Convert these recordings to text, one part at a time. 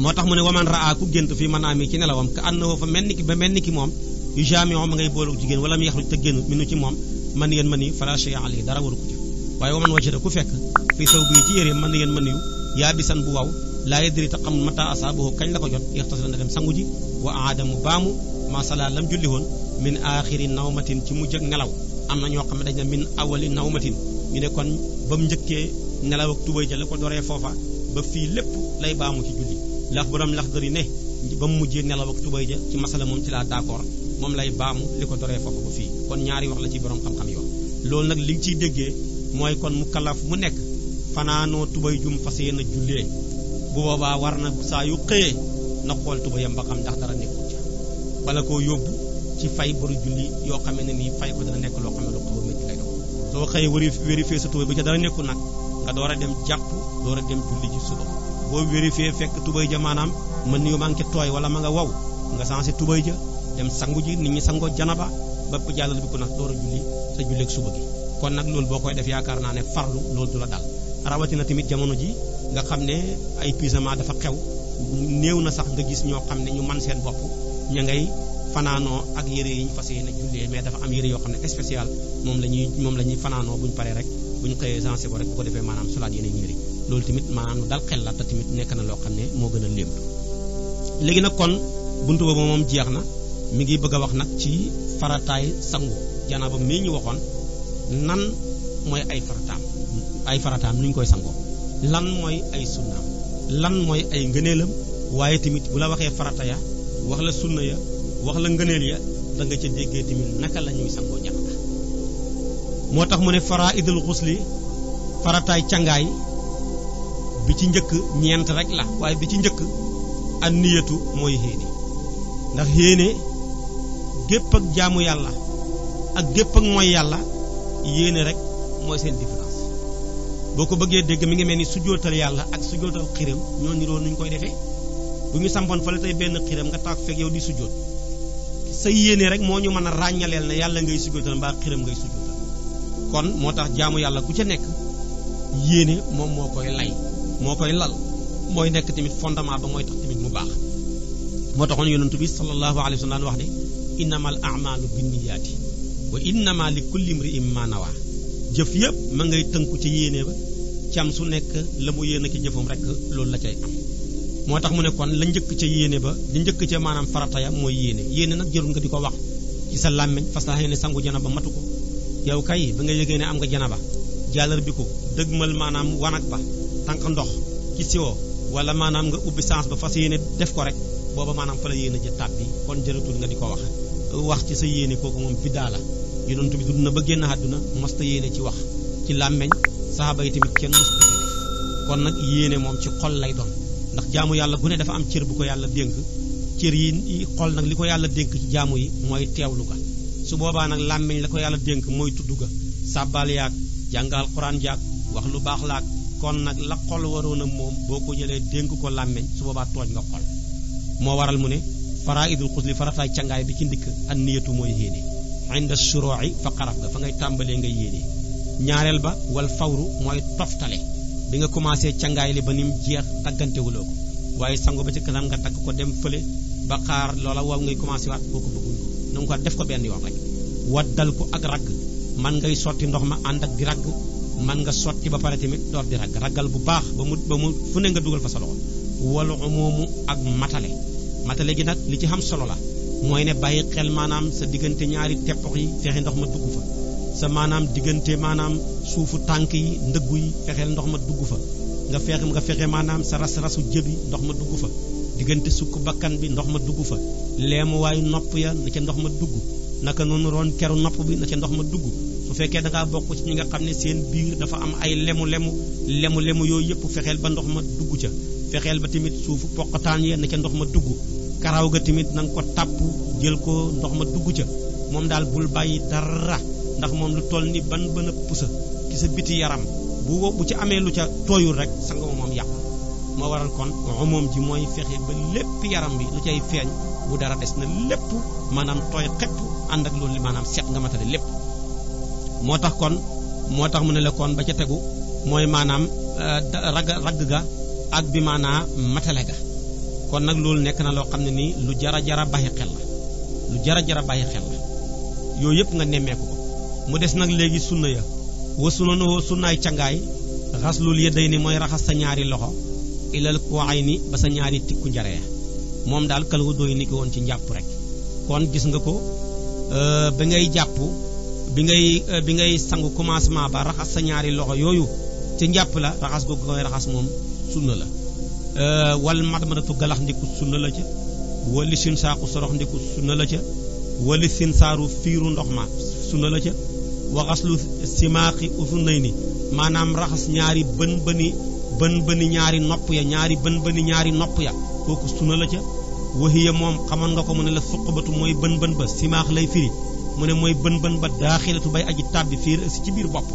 moo tax mu ne waman raa ku gént fii mën ami ci nelawam ka àndoo fa mel ni ki moom yu jaami ma ngay boolu jigéen wala mu yaxruj te génn minu ci moom man yéen mën yi fala shay'a alayhi dara waru ko ci waaye waman wajada ku fekk fii saw bi ci yére mën na yéen mën yu yaa bisan bu waw laa yadri te xamul mata asaabahu kañ la ko jot yaxtasil na dem sangu ji wa aadamu baamu masala lam julli woon min aaxiri nawmatin ci mujj ak nelaw am na ñoo xam ne dañ ne min awali nawmatin ñu ne kon ba mu njëkkee nelaw ak tubay ja la ko doree foofa ba fii lépp lay baamu ci julli lax borom lax dari ne ba mu mujjee nelaw ak tubay ja ci masala moom ci laa d'accord moom lay baamu li ko doree foofa ba fii kon ñaari wax la ci borom xam-xam yi wax loolu nag li nga ciy déggee mooy kon mu kalaf mu nekk fanaanoo tubay jum fas yéene jullee bu boobaa war na saa yu xëyee na xool tubayam ba xam ndax dara nekkul ca bala koo yóbbu ci fay boru julli yoo xam ne nii fay ko dana nekk loo xam ne lu xaw a métti lay doon soo xëyee vérifier sa tubay ba ca dara nekkul nag nga door a dem jàpp door a dem julli ji suba boo vérifier fekk tubay ja maanaam mën ni maa ngi ca tooy wala ma nga wow nga changé tubay ja dem sangu ji nit ñi sangoo janaba ba jàllal bi ko nag door a julli sa julleeg suba gi kon nag loolu boo koy def yaakaar naa ne farlu loolu du la dal rawatina tamit jamono ji nga xam ne ay pyjama dafa xew néew na sax nga gis ñoo xam ne ñu man seen bopp ña ngay fanaanoo ak yére yi ñu fas yéene jullee mais dafa am yére yoo xam ne spécial moom la ñuy fanaanoo bu ñu paree rek bu ñu xëyee sensé ko rek bu ko defee maanaam solaat yeneen yére loolu tamit maanaam lu dal xel la te tamit nekk na loo xam ne moo gën a léemtu léegi nag kon buntu boobu moom jeex na mi ngi bëgg a wax nag ci farataay sangu janaaba mii ñu waxoon nan mooy ay farataam nu ñu koy sangoo lan mooy ay sunnaam lan mooy ay ngëneelam waaye tamit bu la waxee farata ya wax la sunna ya wax la ngëneel ya da nga ca déggee tamit naka la ñuy sangoo janaaba moo tax mu ne faraidul xusli farataay cangaay bi ci njëkk ñeent rek la waaye bi ci njëkk an niyatu mooy yéene ndax yéene gépp ak jaamu yàlla ak gépp ak mooy yàlla yéene rek mooy seen différence boo ko bëggee dégg mi ngi mel ni sujjóotal yàlla ak sujjóotal xiram ñoo niroo nuñ koy defee bu ñu sampoon fa la tey benn xiram nga taag fekk yow di sujjóot sa yéene rek moo ñu mën a ràññaleel ne yàlla ngay sujjóotal mbaa xiram ngay sujjóotal kon moo tax jaamu yàlla ku ca nekk yéene moom moo koy lay moo koy lal mooy nekk tamit fondement ba mooy tax tamit mu baax moo taxoon yonent bi sallallahu alayhi wa sallam wax ne innamal a'malu binniyaati wa innama li kulli imri'in ma nawa jëf yëpp ma ngay tënku ci yéene ba cam su nekk la mu yéene ci jëfam rek loolu la cay am moo tax mu ne kon la njëkk ca yéene ba la njëkk ca maanaam farata ya mooy yéene nag jërul nga di ko wax ci sa làmmiñ fas yéene sangu janaba matu ko yow kay ba nga yëgee ne am nga janaba jàllar bi ko dëgmal maanaam wanag ba tànk ndox ci siwoo wala maanaam nga ubbi sens ba fas yéene def ko rek booba maanaam fa la yéene ja tàbbi kon jëratul nga di ko wax ci sa yéene kooku moom biddaa la yonent bi dund na ba génn àdduna mosta yéene ci wax ci làmmeñ saxaaba yi tamit kenn mosta ko def kon nag yéene moom ci xol lay doon ndax jaamu yàlla gu ne dafa am cër bu ko yàlla dénk cër yi xol nag li ko yàlla dénk ci jaamu yi mooy teewlu ga su boobaa nag làmmeñ la ko yàlla dénk mooy tudd ga sàbbaal yaag jàngal xuraan jaag wax lu baax laag kon nag la xol waroon a moom boo ko jëlee dénk ko làmmeñ su boobaa tooñ nga xol moo waral mu ne faraidul xusli farataay cangaay bi ci ndikk an niyatu mooy yéene inda shuru'i fa xaraf ga fa ngay tàmbalee nga yéene ñaareel ba wal fawru mooy toftale bi nga commencé cangaay li ba nim jeex taggantewuloo ko waaye sangu ba ci kanam nga tagg ko dem fële ba xaar loola waaw ngay commencé waat boo ko bëgguñ ko na nga ko def ko benn yoon rek waddal ko ak ragg man ngay sotti ndox ma ànd ak di ragg man nga sotti ba pare tamit door di ragg raggal bu baax ba mu fu ne nga dugal fa sa loxo wal umumu ak matale gi nag li ci xam solo la mooy ne bàyyi xel maanaam sa diggante ñaari teppox yi fexe ndox ma dugg fa sa maanaam diggante maanaam suufu tànk yi ndëggu yi fexeel ndox ma dugg fa nga fexe maanaam sa ras-rasu jëbi ndox ma dugg fa diggante sukk bakkan bi ndox ma dugg fa leemu waayu nopp ya na ca ndox ma dugg naka noonu roon keru nopp bi na ca ndox ma dugg su fekkee da ngaa bokk ci ñi nga xam ne seen biir dafa am ay lemu yooyu yëpp fexeel ba ndox ma dugg ca fexeel ba tamit suufu poqataan ya na ca ndox ma dugg karaw ga tamit na nga ko tàpp jël ko ndox ma dugg ca moom daal bul bàyyi dara ndax moom lu toll ni ban a pusa ci sa biti yaram bu ci amee lu ca tooyul rek sa nga moom yàqu moo waral kon moom ji mooy fexe ba lépp yaram bi lu cay feeñ bu dara des na lépp maanaam tooy xepp ànd ak loolu li maanaam set nga matale lépp moo tax mu ne la kon ba ca tegu mooy maanaam ragg ga ak bi maanaam matale ga kon nag loolu nekk na loo xam ne nii lu jara bàyyi xel la lu jara bàyyi xel la yooyu yëpp nga nemmeeku ko mu des nag léegi sunna ya wa sunanoo sunnaay cangaay xaslul yadayni mooy raxas sa ñaari loxo ilal ku'ayni ba sa ñaari tikku njaree moom daal kal wu doy ni ko woon ci njàpp rek kon gis nga ko bi ngay jàpp bi ngay sangu commencement ba raxas sa ñaari loxo yooyu ci njàpp la raxas googu koy raxas moom sunna la wal madmadatu galax ndiku sunna la ca wali sin saaku sorox ndiku sunna la ca wali sin saaru fiiru ndox ma sunna la ca waxaslu simaaqi usunayni maanaam raxas ñaari bën bëni ñaari nopp ya ñaari nopp ya kooku sunna la ca wahiya moom xamoon nga ko mu ne la suqbatu mooy bën ba simaax lay firi mu ne mooy bën ba daaxilatu bay aji tàbbi fiir si ci biir bopp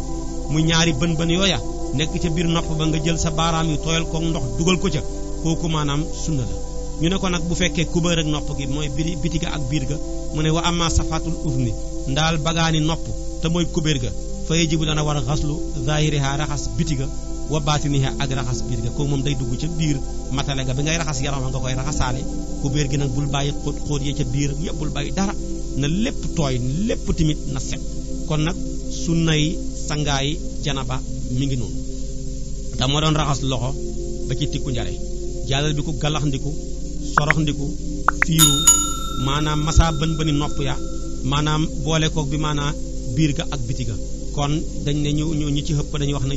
muy ñaari bën yooya nekk ca biir nopp ba nga jël sa baaraam yi tooyal ko ndox dugal ko ca kooku maanaam sunna la ñu ne ko nag bu fekkee kubéer ak nopp gi mooy bitiga ak biir ga mu ne wa amma safatul udni ndaal bagaani nopp te mooy kubéer ga fa yajibu dana war a xaslu zahiriha raxas bitiga wa baatiniha ak raxas biir ga kooku moom day dugg ca biir matale ga bi ngay raxas yaram nga koy raxasaale kubéer gi nag bul bàyyi xóot ya ca biir yëpp bul bàyyi dara na lépp tooy lépp timit na set kon nag sunnay sangaay janaba mi ngi noonu te moo doon raxas loxo ba ci tikku njare jàllal bi ku galax ndiku sorox ndiku fiiru maanaam masa bën nopp ya maanaam boole koog bi maanaam biir ga ak biti ga kon dañ ne ñu ci xëpp dañuy wax ne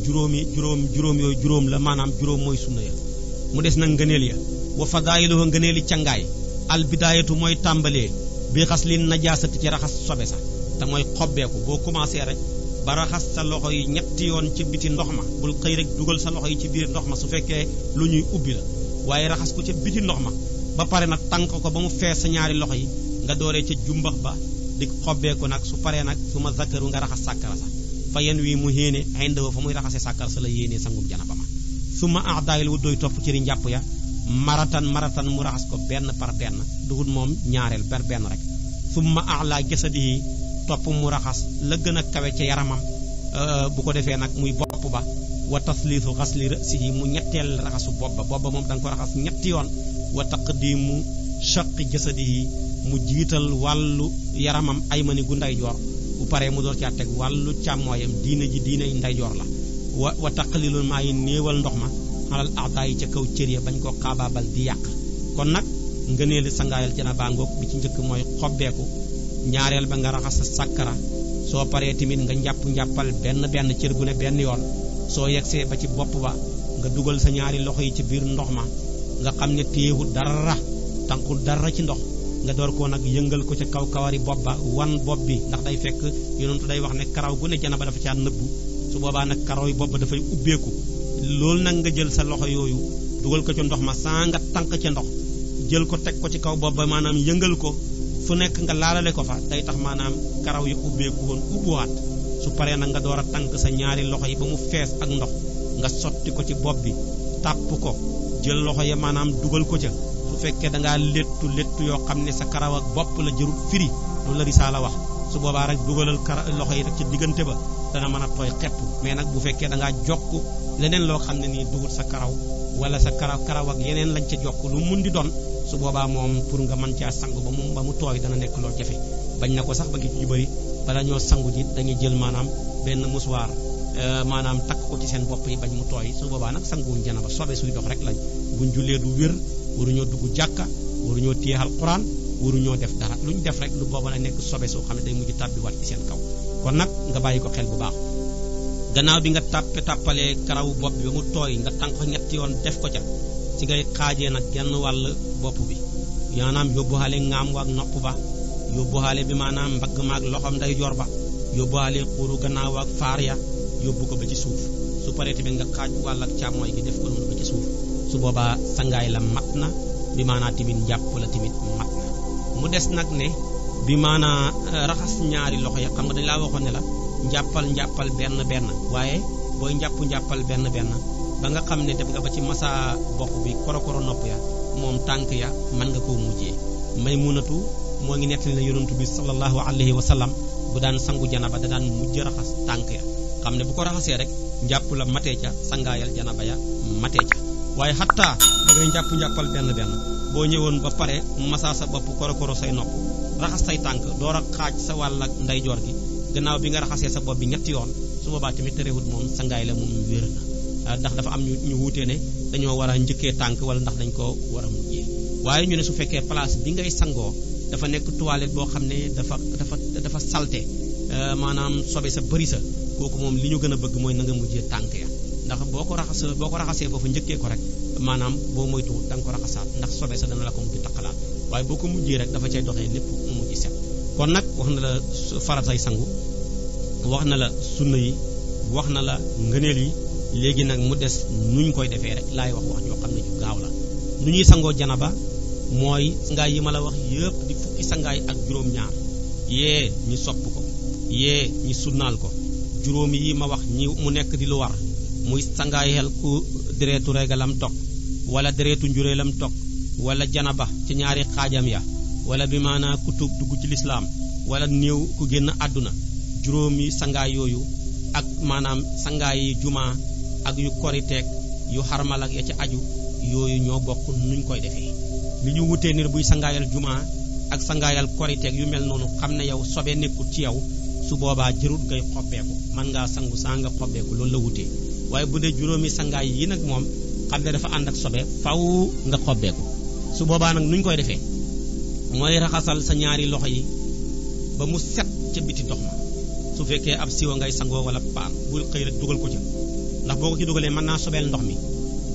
juróom yooyu juróom la maanaam juróom mooy sunna ya mu des nag ngëneel ya wa fadaayiluhu ngëneeli cangaay al bidaayatu mooy tàmbalee bi xas li najaasati ci raxas sobe sa te mooy xobbeeku boo commencé rek ba raxas sa loxo yi ñetti yoon ci biti ndox ma bul xëy rek dugal sa loxo yi ci biir ndox ma su fekkee lu ñuy ubbi la waaye raxas ko ca biti ndox ma ba pare nag tànk ko ba mu fees sa ñaari loxo yi nga dooree ca jumbax ba di xobbeeku nag su paree nag su ma zakaru nga raxas sàkkara sa fa yen wi mu héene xindawo fa muy raxase sàkkara sa la yéenee sangub janaba ma su ma aadaayil wu doy topp ci ri njàpp ya maratan mu raxas ko benn par benn dugut moom ñaareel benn rek summa ala jasadihi topp mu raxas la gën a kawe ca yaramam bu ko defee nag muy bopp ba wa tasliisu xasli rasihi mu ñetteel raxasu bopp ba moom da nga ko raxas ñetti yoon wa taqdimu shaqi jasadihi mu jiital wàllu yaramam ay mani gu ndeyjoor bu paree mu door caa teg wàllu càmmooyam diinay ndeyjoor la wa taqlilul maa yi néewal ndox ma xalal aada yi ca kaw cër ya bañ koo xaabaabal di yàq kon nag ngëneeli sangaayal janaba ngoog bi ci njëkk mooy xobbeeku ñaareel ba nga raxas sa sàkkara soo paree tamit nga njàppal benn cër gu ne benn yoon soo yegsee ba ci bopp ba nga dugal sa ñaari loxo yi ci biir ndox ma nga xam ne téewul dara tànkul dara ci ndox nga door koo nag yëngal ko ca kaw kawari bopp ba wan bopp bi ndax day fekk yonentu day wax ne karaw gu ne janaba dafa caa nëbbu su boobaa nag karaw yi bopp ba dafay ubbeeku loolu nag nga jël sa loxo yooyu dugal ko ca ndox ma saa nga tànk ca ndox jël ko teg ko ci kaw bopp ba maanaam yëngal ko fu nekk nga laalale ko fa day tax maanaam karaw yi ubbeeku woon ubbuwaat su paree nag nga door a tànk sa ñaari loxo yi ba mu fees ak ndox nga sotti ko ci bopp bi tàpp ko jël loxo ya maanaam dugal ko ca su fekkee dangaa léttu yoo xam ne sa karaw ak bopp la jërut firi loolu la risaala wax su boobaa rek dugalal loxo yi rek ci diggante ba dana mën a tooy xepp mais nag bu fekkee dangaa jokk leneen loo xam ne nii dugut sa karaw wala sa karaw ak yeneen lañ ca jokk lu mun di doon su boobaa moom pour nga mën caa sangu ba mu tooy dana nekk loolu jafe bañ na ko sax ba ngi ci bëri bala ñoo sangu ji dañuy jël maanaam benn musuwaar maanaam takk ko ci seen bopp yi bañ mu tooy su boobaa nag sanguwuñ janaba sobe suy dox rek lañ buñ jullee du wér waruñoo dugg jàkka waruñoo téye alquran waruñoo def dara lu ñu def rek lu booba la nekk sobe soo xam ne day mujj tàbbi wat ci seen kaw kon nag nga bàyyi ko xel bu baax gannaaw bi nga tàppalee karawu bopp bi ba mu tooy nga tànk ñetti yoon def ko ca ci ngay xaajee nag genn wàll bopp bi maanaam yóbbuwaale ngaam waak nopp ba yóbbuwaale bi maanaam mbagg maak loxom nday jor ba yóbbuwaale xuuru gannaaw ak faar ya yóbbu ko ba ci suuf su paree tamit nga xaaj wàll ak càmmooy gi def ko noonu ba ci suuf su boobaa sangaay la mat na bi maanaa tamit njàpp la tamit mat na mu des nag ne bi maanaa raxas ñaari loxo ya xam nga dañ laa waxoon ne la njàppal benn waaye booy njàppal benn ba nga xam ne def nga ba ci masa bopp bi korokoro nopp ya moom tànk ya mën nga koo mujjee Maymunatu moo ngi nettali na yonentu bi sallallahu alayhi wa sallam bu daan sangu janaba da daan mujj raxas tànk ya xam ne bu ko raxasee rek njàpp la matee ca sangaayal janaba ya matee ca waaye xattaa ngay njàppal benn boo ñëwoon ba pare massa sa bopp koro say nopp raxas say tànk door a xaaj sa wàll ak ndeyjoor gi gannaaw bi nga raxasee sa bopp bi ñetti yoon su boobaa tamit terewut moom sangaay la moom wér na ndax dafa am ñu wuutee ne dañoo war a njëkkee tànk wala ndax dañ ko war a mujjee waaye ñu ne su fekkee place bi ngay sangoo dafa nekk toilette boo xam ne dafa salte maanaam sobe sa bëri sa kooku moom li ñu gën a bëgg mooy na nga mujjee tànk ya ndax boo ko raxasee foofu njëkkee ko rek maanaam boo moytu da nga ko raxasaat ndax sobe sa dana la ko mujj taqalaat waaye boo ko mujjee rek dafa cay doxee lépp mu mujj set kon nag wax na la faratay sangu wax na la sunna yi wax na la ngëneel yi léegi nag mu des nuñ koy defee rek laay wax joo xam ne ju gaaw la nu ñuy sangoo janaba mooy sangaay yi ma la wax yëpp di fukki sangaay ak juróom-ñaar yee ñu sopp ko yee ñu sunnaal ko juróom yi ma wax ñi mu nekk di lu war muy sangaayel ku deretu regalam dog wala deretu njureelam dog wala janaba ci ñaari xaajam ya wala bi maanaa ku tuub dugg ci lislaam wala néew ku génn àdduna juróomi sangaay yooyu ak maanaam sangaay yi jumaa ak yu koriteek yu xarmal ak ya ci aju yooyu ñoo bokk nuñ koy defee li ñu wutee ni buy sangaayal jumaa ak sangaayal koriteek yu mel noonu xam ne yow sobe nekkul ci yow su boobaa jërut ngay xobbeeku man ngaa sangu saa nga xobbeeku loolu la wutee waaye bu dee juróomi sangaay yi nag moom xam ne dafa ànd ak sobe faw nga xobbeeku su boobaa nag nuñ koy defee mooy raxasal sa ñaari loxo yi ba mu set ca biti ndox ma su fekkee ab siwa ngay sangoo wala paan bul xëy rek dugal ko ca ndax boo ko ci dugalee mën naa sobeel ndox mi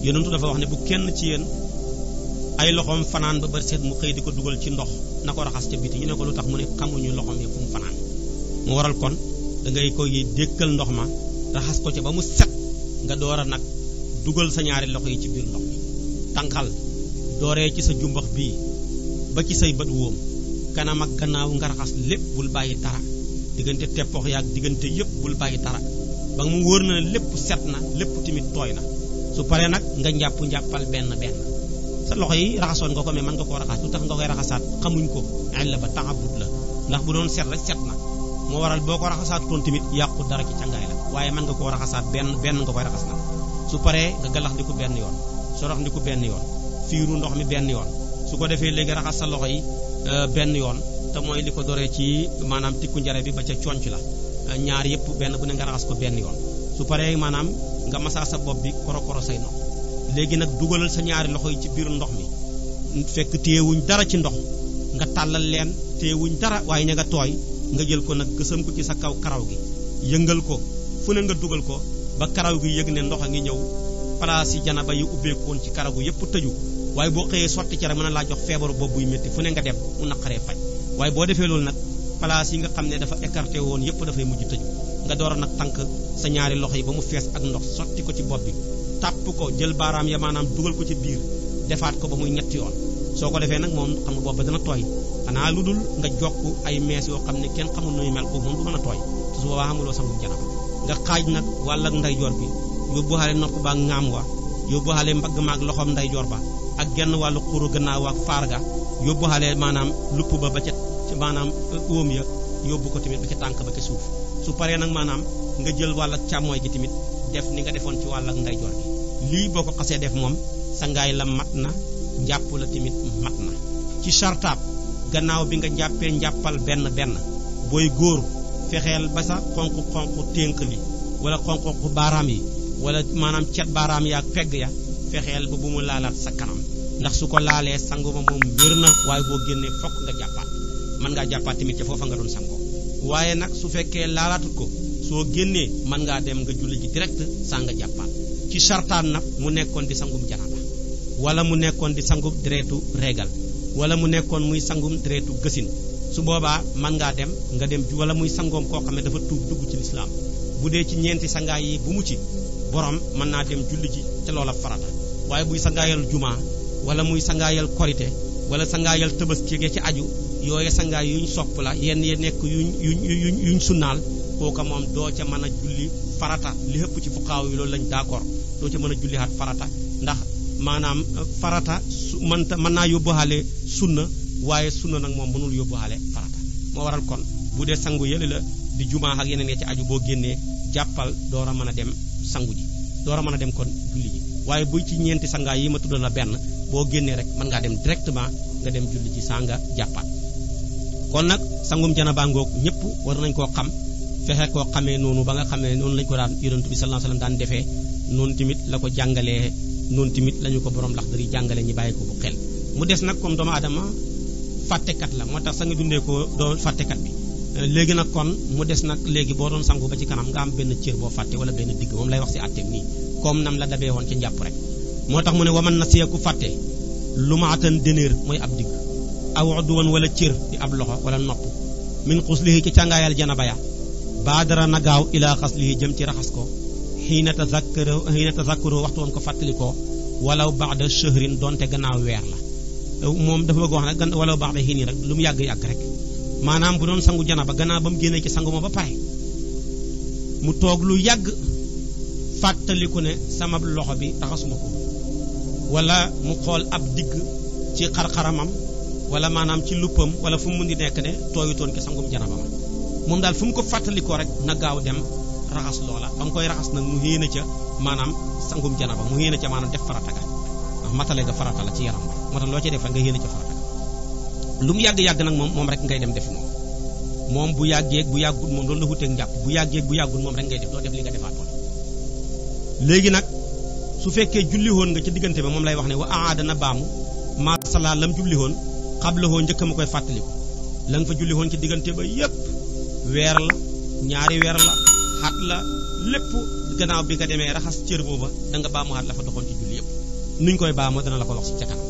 yonentu dafa wax ne bu kenn ci yéen ay loxoom fanaan ba bari seet mu xëy di ko dugal ci ndox na ko raxas ca biti ñu ne ko lu tax mu ne xamuñu loxoom yi fu mu fanaan mu waral kon da ngay koy dékkal ndox ma raxas ko ca ba mu set nga door a nag dugal sa ñaari loxo yi ci biir ndox mi tànqal dooree ci sa jumbax bii ba ci say bët wóom kanam ak gannaaw nga raxas lépp bul bàyyi dara diggante teppox yaak diggante yépp bul bàyyi dara ba mu wóor na lépp set na lépp tamit tooy na su paree nag nga njàppal benn sa loxo yi raxasoon nga ko mais mën nga koo raxas lu tax nga koy raxasaat xamuñ ko ay la ba taxabut la ndax bu doon set rek set na moo waral boo ko raxasaat toon tamit yàqu dara ci cangaay la waaye mën nga koo raxasaat benn nga koy raxas nag su paree nga galax ndiku benn yoon sorox ndiku benn yoon fiiru ndox mi benn yoon su ko defee léegi raxas sa loxo yi benn yoon te mooy li ko doree ci maanaam tikku njare bi ba ca conc la ñaar yëpp benn bu ne nga raxas ko benn yoon su paree maanaam nga masaa sa bopp bi koro say nopp léegi nag dugalal sa ñaari loxo yi ci biir ndox mi fekk téyewuñ dara ci ndox nga tàllal leen téyewuñ dara waaye ña nga tooy nga jël ko nag gësam ko ci sa kaw karaw gi yëngal ko fu ne nga dugal ko ba karaw gi yëg ne ndox a ngi ñëw place yi janaba yi ubbeekoon ci karaw gi yëpp tëju waaye boo xëyee sotti ci rek mën na laa jox feebaru bopp buy métti fu ne nga dem mu naqaree faj waaye boo defee loolu nag place yi nga xam ne dafa écarté woon yëpp dafay mujj tëju nga door a nag tànk sa ñaari loxo yi ba mu fees ak ndox sotti ko ci bopp bi tàpp ko jël baaraam ya maanaam dugal ko ci biir defaat ko ba muy ñetti yoon soo ko defee nag moom xam nga bopp ba dana tooy xanaa lu dul nga jokk ay mees yoo xam ne kenn xamul nuy mel ko moom du mën a tooy te su boobaa xamuloo sangu janaba nga xaaj nag wàll ak ndeyjoor bi yóbbu xale nopp ba ak ŋaam wa yóbbu xale mbagg ma ak loxoom ndeyjoor ba ak genn wàllu xuru gannaaw ak faar ga yóbbu xale maanaam lupp ba ca maanaam óom ya yóbbu ko tamit ba ca tànk ba ca suuf su paree nag maanaam nga jël wàll ak càmmooy gi tamit def ni nga defoon ci wàll ak ndeyjoor gi lii boo ko xasee def moom sangaay la mat na njàpp la tamit mat na ci sartaab gannaaw bi nga jàppee njàppal benn booy góor fexeel ba sa xonq ténk li wala xonq baaraam yi wala maanaam cet baaraam ya ak pegg ya fexeel ba bu mu laalaat sa kanam ndax su ko laalee sangu ma moom wér na waaye boo génnee fokk nga jàppaat mën ngaa jàppaat tamit ca foofa nga doon sangoo waaye nag su fekkee laalaatut ko soo génnee mën ngaa dem nga julli ji direct saa nga jàppaat ci sartaan nag mu nekkoon di sangum janaba wala mu nekkoon di sangum deretu regal wala mu nekkoon muy sangum deretu gësin su boobaa mën ngaa dem nga dem wala muy sangoom koo xam ne dafa tuub dugg ci lislaam bu dee ci ñeenti sangaay yi bu mu ci borom mën naa dem julli ji te loola farata waaye buy sangaayal jumaa wala muy sangaayal korite wala sangaayal tabaski ci aju yooye sangaay yuñ sopp la yenn ya nekk yuñ sunnaal kooka moom doo ca mën a julli farata li ëpp ci fuqaaw yi loolu lañ d'accord doo ca mën a julli haat farata ndax maanaam farata mën naa yóbbuwaale sunna waaye sunna nag moom mënul yóbbuwaale farata moo waral kon bu dee sangu yële la di jumaa ak yeneen ya ci aju boo génnee jàppal door a mën a dem sangu ji door a mën a dem kon julli ji waaye buy ci ñeenti sangaay yi ma tuddal la benn boo génnee rek mën ngaa dem directement nga dem julli ci sanga jàppaat kon nag sangum janaba ngoog ñëpp war nañ koo xam fexe koo xamee noonu ba nga xamee noonu lañ ko daan yonent bi sallallahu alayhi wasallam daan defee noonu tamit la ko jàngalee noonu tamit la ñu ko borom Laxdari jàngale ñi bàyyi ko bu xel mu des nag comme doomu aadama fàttekat la moo tax sa nga dundee ko doo fàttekat bi léegi nag kon mu des nag léegi boo doon sangu ba ci kanam nga am benn cër boo fàtte wala benn digg moom lay wax ci àtteem nii comme nam la dabee woon ci njàpp rek moo tax mu ne waman na siya ku fàtte lu maatan dénéer mooy ab digg aw udwan wala cër di ab loxo wala nopp min xuslihi ci càngaayal janaba ya baadara na gaaw ilaa xaslihi jëm ci raxas ko xiina tazakkuru waxtu woon ko fàttalikoo walaw ba'da shahrin donte gannaaw weer la moom dafa bëgg wax nag walaw ba'da hiin rek lu mu yàgg-yàgg rek maanaam bu doon sangu janaba gannaaw ba mu génnee ci sangu ma ba pare mu toog lu yàgg fàttaliku ne sama loxo bi raxasuma ko wala mu xool ab digg ci xar-xaramam wala maanaam ci luppam wala fu mu mun di nekk ne tooyutoon ci sangum janaba ma moom daal fu mu ko fàttalikoo rek na gaaw dem raxas loola ba mu koy raxas nag mu yéene ca maanaam sangum janaba mu yéene ca maanaam def farata ga ndax matale ga farata la ci yaram ba moo tax loo ci def rek nga yéene ca farata ga lu mu yàgg-yàgg nag moom rek ngay dem defi moom bu yàggeeg bu yàggut moom loolu la wuteeg njàpp bu yàggeeg bu yàggut moom rek ngay def doo def li nga defaatoon léegi nag su fekkee julli woon nga ci diggante ba moom lay wax ne wa aada na baamu masala lam julli woon xablahoo njëkk ma koy fàttaliku la nga fa julli woon ci diggante ba yépp weer la ñaari weer la xat la lépp gannaaw bi nga demee raxas cër booba da nga baamu xat la fa doxoon ci julli yépp nuñ koy baamoo dana la ko wax ci ca kanam